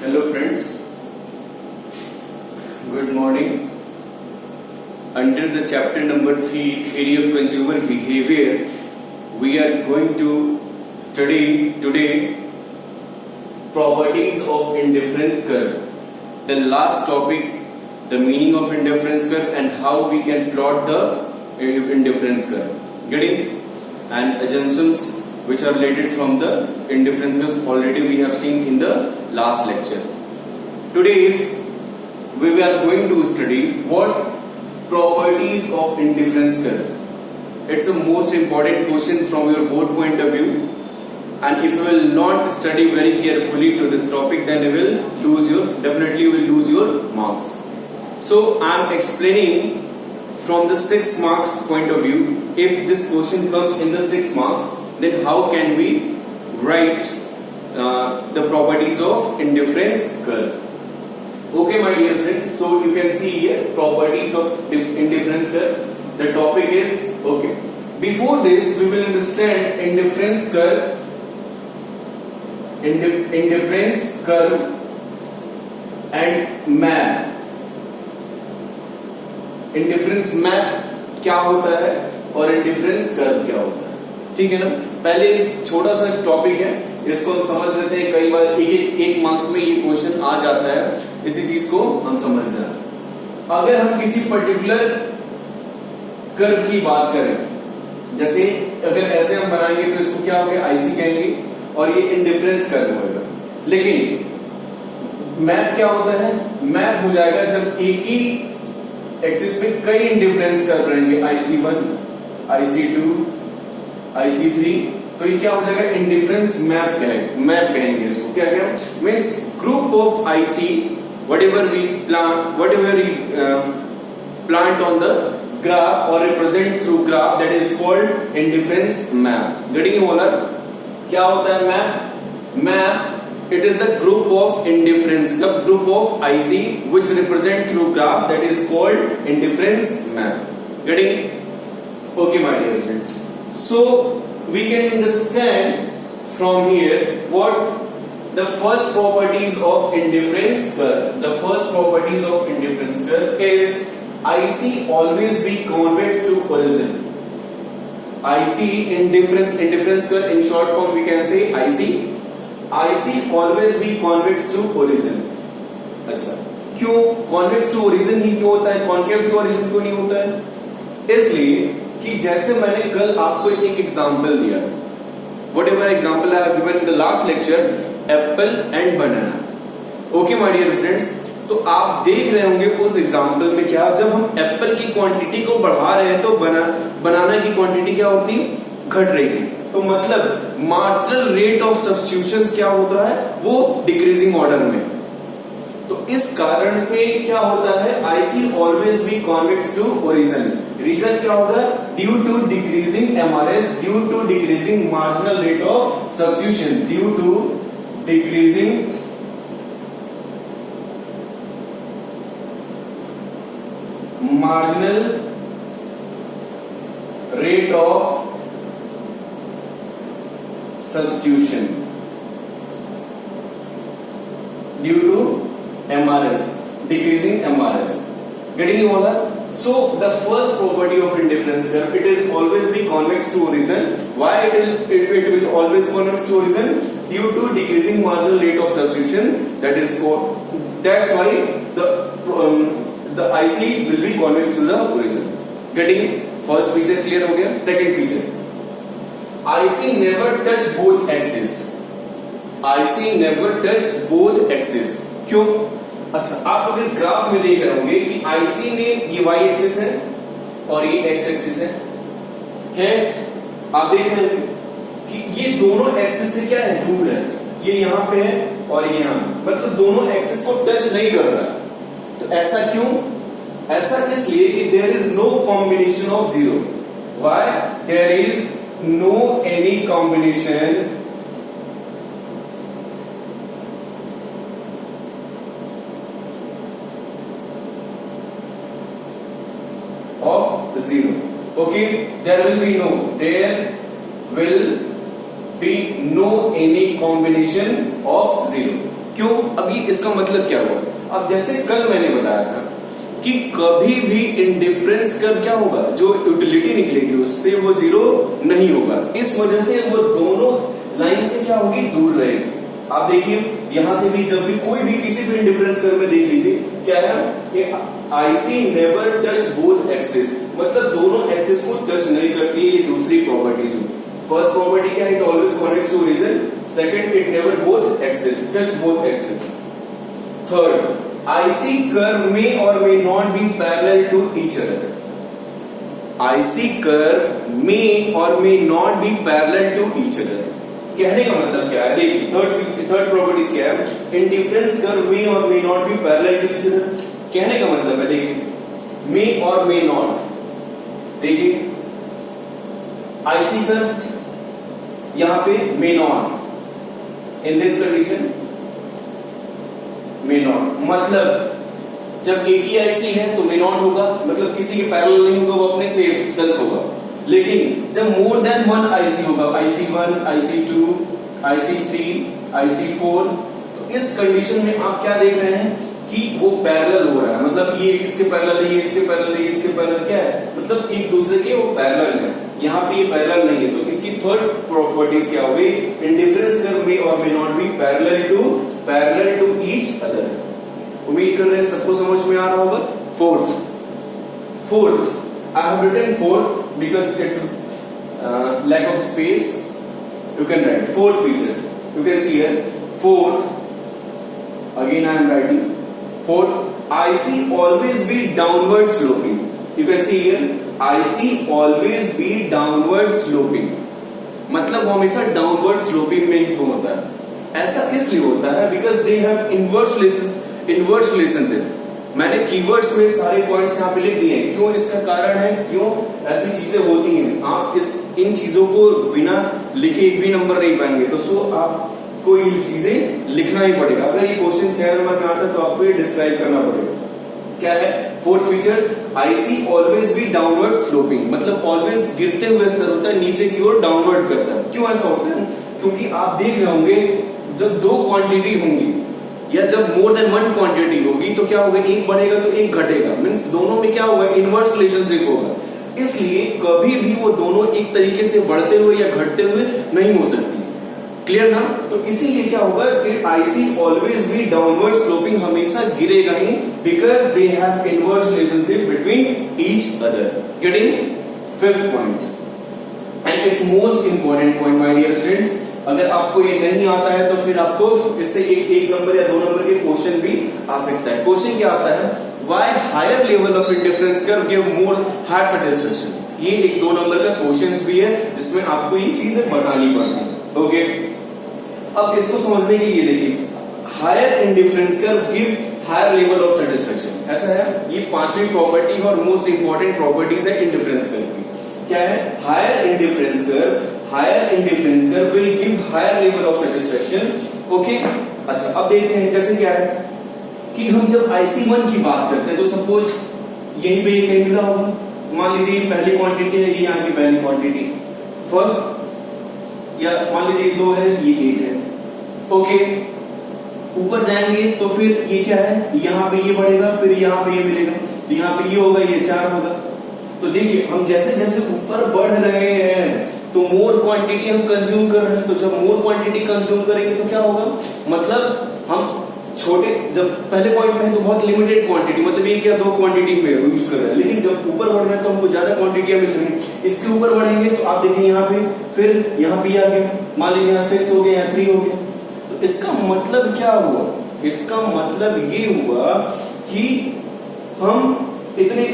Hello friends, good morning. Under the chapter number 3, Theory of Consumer Behavior, we are going to study today properties of indifference curve. The last topic, the meaning of indifference curve and how we can plot the indifference curve. Getting? And assumptions which are related from the indifference curves already we have seen in the last lecture. Today we are going to study what properties of indifference curve. It's a most important question from your board point of view, and if you will not study very carefully to this topic, then you will definitely lose your marks. So I am explaining from the 6 marks point of view. If this question comes in the 6 marks, then how can we write the properties of indifference curve? Okay, my dear friends, so you can see here properties of indifference curve. The topic is okay. Before this, we will understand indifference curve, and map. Indifference map क्या होता है और indifference curve क्या होता है, ठीक है ना। पहले छोटा सा टॉपिक है, इसको हम समझ लेते हैं। कई बार एक मार्क्स में ये क्वेश्चन आ जाता है, इसी चीज को हम समझना है। अगर हम किसी पर्टिकुलर कर्व की बात करें, जैसे अगर ऐसे हम बनाएंगे तो इसको क्या होगा, आईसी कहेंगे, और ये इंडिफरेंस कर्व होगा। लेकिन मैप क्या होता है, मैप हो जाएगा जब एक ही एक्सिस में कई इंडिफरेंस कर्व रहेंगे, IC1, IC2, IC3, तो ये क्या हो जाएगा, इंडिफरेंस मैप कहेंगे इसको। क्या means group of IC whatever we plant on the graph or represent through graph, that is called indifference map. Getting it all? क्या होता है map? It is the group of indifference, the group of IC which represent through graph, that is called indifference map. Getting? Okay, my dear friends. So we can understand from here what the first properties of indifference curve. The first properties of indifference curve is IC always be convex to origin. IC indifference curve, in short form we can say IC always be convex to origin. अच्छा, क्यों convex to origin ही क्यों होता है, concave to origin क्यों नहीं होता है? इसलिए कि जैसे मैंने कल आपको एक एग्जांपल दिया, whatever example I have given in the last lecture, apple and banana. Okay, my dear students, तो आप देख रहे होंगे उस एग्जांपल में क्या, जब हम एप्पल की क्वांटिटी को बढ़ा रहे हैं तो बनाना की क्वांटिटी क्या होती, घट रही थी। तो मतलब मार्जिनल रेट ऑफ सब्स्टिट्यूशंस क्या होता है, वो डिक्रीजिंग ऑर्डर में। तो इस कारण से क्या होता है, IC always be convex to origin. Reason क्या होगा, due to decreasing MRS, due to decreasing marginal rate of substitution, due to decreasing marginal rate of substitution due to MRS, decreasing MRS. Getting all that? So the first property of indifference curve, it is always be convex to origin. Why it will always convex to origin? Due to decreasing marginal rate of substitution, that is called, that's why the IC will be convex to the origin. Getting first feature clear हो गया। Second feature, IC never touch both axes. IC never touch both axes. क्यों? अच्छा, आप लोग इस graph में देख रहे होंगे कि IC ने ये y एक्सिस है और ये x एक्सिस है। आप देख रहे हैं कि ये दोनों एक्सिस से क्या है, दूर है। ये यहाँ पे है और ये यहाँ, मतलब दोनों एक्सिस को टच नहीं कर रहा है। तो ऐसा क्यों? ऐसा इसलिए कि there is no combination of zero. Why? There is no any combination of zero. Okay, there will be no any combination of zero. क्यों? अभी इसका मतलब क्या हुआ? अब जैसे कल मैंने बताया था कि कभी भी इंडिफरेंस कर्व क्या होगा, जो यूटिलिटी निकलेगी उससे वो जीरो नहीं होगा, इस वजह से वो दोनों लाइन से क्या होगी, दूर रहेगी। आप देखिए यहां से भी जब भी कोई भी किसी भी इंडिफरेंस कर्व में देख लीजिए क्या है, IC never touch both axis, मतलब दोनों एक्सिस को टच नहीं करती है। ये दूसरी प्रॉपर्टीज हुई। फर्स्ट प्रॉपर्टी क्या है, it always connects to origin. Second, it never both axis touch both axis. Third, IC curve में और may not be parallel to each other. IC curve में और may not be parallel to each other, कहने का मतलब क्या है? देखिए थर्ड प्रॉपर्टीज क्या है, इंडिफरेंस कर्व में और may not be parallel to each other, कहने का मतलब है देखिए मे और मे नॉट। देखिए आईसी कर्व यहां पे may not, in this condition may not, मतलब जब एक ही आईसी है तो मे नॉट होगा, मतलब किसी के पैरेलल नहीं होगा, वो अपने सेल्फ होगा। लेकिन जब मोर देन वन आईसी होगा, आईसी 1, आईसी 2, आईसी 3, आईसी 4, तो इस कंडीशन में आप क्या देख रहे हैं कि वो पैरेलल हो रहा है, मतलब ये इसके पैरेलल है, ये इसके पैरेलल है, ये इसके पैरेलल, क्या है मतलब एक दूसरे के वो पैरेलल है। यहाँ पे ये पैरेलल नहीं है, तो इसकी थर्ड प्रॉपर्टीज क्या होगी, इंडिफरेंस कर्व में और may not be parallel to each other. उम्मीद कर रहे हैं सबको समझ में आ रहा होगा। Fourth I have written fourth because it's lack of space. You can write fourth feature. You can see here fourth. Again I am writing fourth. IC always be downward sloping. You can see here IC always be downward sloping. मतलब वो हमेशा downward sloping में ही होता है। ऐसा इसलिए होता है because they have inverse relationship. मैंने कीवर्ड्स में सारे पॉइंट्स यहाँ पे लिख दिए हैं। क्यों? इसका कारण है क्यों ऐसी चीजें होती हैं। आप इन चीजों को बिना लिखे एक भी नंबर नहीं पाएंगे, तो सो आपको ये चीजें लिखना ही पड़ेगा। अगर ये क्वेश्चन 6 नंबर में आता है तो आपको ये डिस्क्राइब करना पड़ेगा। क्या है fourth features, IC always be downward sloping, मतलब ऑलवेज गिरते हुए स्तर होता है, नीचे की ओर डाउनवर्ड करता है। क्यों ऐसा होता है? क्योंकि आप देख रहे होंगे जब दो क्वांटिटी होंगी या जब मोर देन वन क्वांटिटी होगी तो क्या होगा, एक बढ़ेगा तो एक घटेगा, मीन्स दोनों में क्या होगा, इनवर्स रिलेशनशिप होगा। इसलिए कभी भी वो दोनों एक तरीके से बढ़ते हुए या घटते हुए नहीं हो सकती। क्लियर ना? तो इसीलिए क्या होगा, IC always be downward sloping, हमेशा गिरेगा ही, because they have inverse relationship between each other. Getting fifth point and it's most important point my dear students. अगर आपको ये नहीं आता है तो फिर आपको इससे एक नंबर या 2 नंबर के क्वेश्चन भी आ सकता है। क्वेश्चन क्या आता है, why higher level of indifference curve give more higher satisfaction. ये एक 2 नंबर का क्वेश्चन भी है जिसमें आपको ये चीजें बतानी पड़ती है। ओके, अब इसको समझने के लिए देखिए, higher indifference curve give higher level of satisfaction, ऐसा है। ये 5वीं प्रॉपर्टी और मोस्ट इंपॉर्टेंट प्रॉपर्टीज है इंडिफरेंस कर्व की। क्या है, higher indifference curve will give higher level of satisfaction. Okay, अच्छा अब देखते हैं, जैसे क्या है कि हम जब IC1 की बात करते हैं तो सपोज यहीं पे कहीं मिला होगा, मान लीजिए पहली क्वांटिटी है, ये यहाँ की पहली क्वांटिटी फर्स्ट, या मान लीजिए 2 है, ये 1 है। ओके, ऊपर जाएंगे तो फिर ये क्या है, यहाँ पे ये बढ़ेगा, फिर यहाँ पे ये मिलेगा, यहाँ पे ये होगा, ये 4 होगा। तो देखिए हम जैसे जैसे ऊपर बढ़ रहे हैं तो मोर क्वांटिटी हम कंज्यूम कर रहे हैं, तो जब मोर क्वांटिटी कंज्यूम करेंगे तो क्या होगा, मतलब हम छोटे, जब पहले पॉइंट में है तो बहुत लिमिटेड क्वांटिटी, मतलब 1 या 2 क्वांटिटी में यूज कर रहे हैं, लेकिन जब ऊपर बढ़ रहे हैं तो हमको ज्यादा क्वांटिटियां मिल रही है। इसके ऊपर बढ़ेंगे तो आप देखें यहाँ पे, फिर यहाँ पे आ गया, मान लीजिए यहाँ 6 हो गया, यहाँ 3 हो गया। तो इसका मतलब क्या हुआ, इसका मतलब ये हुआ कि हम इतने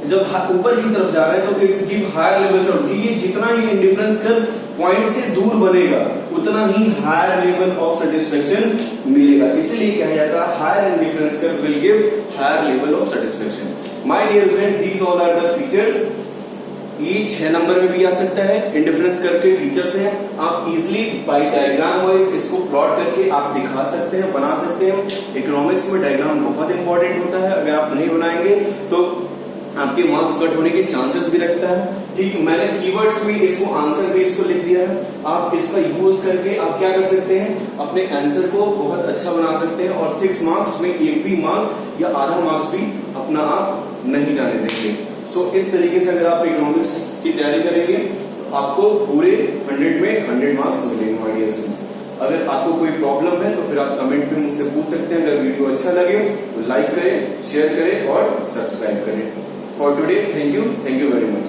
जब ऊपर की तरफ जा रहे हैं तो it's give higher level of, ये जितना ही इंडिफरेंस कर्व पॉइंट से दूर बनेगा उतना ही हायर लेवल ऑफ सेटिस्फेक्शन मिलेगा। इसलिए कहा जाता है higher indifference curve will give higher level of satisfaction. My dear friend, these all are the features. ये 6 नंबर में भी आ सकता है, इंडिफरेंस कर्व के फीचर्स हैं। आप इजिली बाय डायग्राम वाइज इसको प्लॉट करके आप दिखा सकते हैं, बना सकते हैं। इकोनॉमिक्स में डायग्राम बहुत इंपॉर्टेंट होता है, अगर आप नहीं बनाएंगे तो आपके मार्क्स कट होने के चांसेस भी रखता है। ठीक, मैंने कीवर्ड्स में इसको आंसर बेस को लिख दिया है। आप इसका यूज करके आप क्या कर सकते हैं, अपने आंसर को बहुत अच्छा बना सकते हैं और 6 मार्क्स में एक भी मार्क्स या आधा मार्क्स भी अपना आप नहीं जाने देंगे। सो इस तरीके से अगर आप इकोनॉमिक्स की तैयारी करेंगे तो आपको पूरे 100 में 100 मार्क्स मिलेंगे माय डियर फ्रेंड्स। अगर आपको कोई प्रॉब्लम है तो फिर आप कमेंट में मुझसे पूछ सकते हैं। अगर वीडियो अच्छा लगे तो लाइक करें, शेयर करें और सब्सक्राइब करें। For today thank you very much.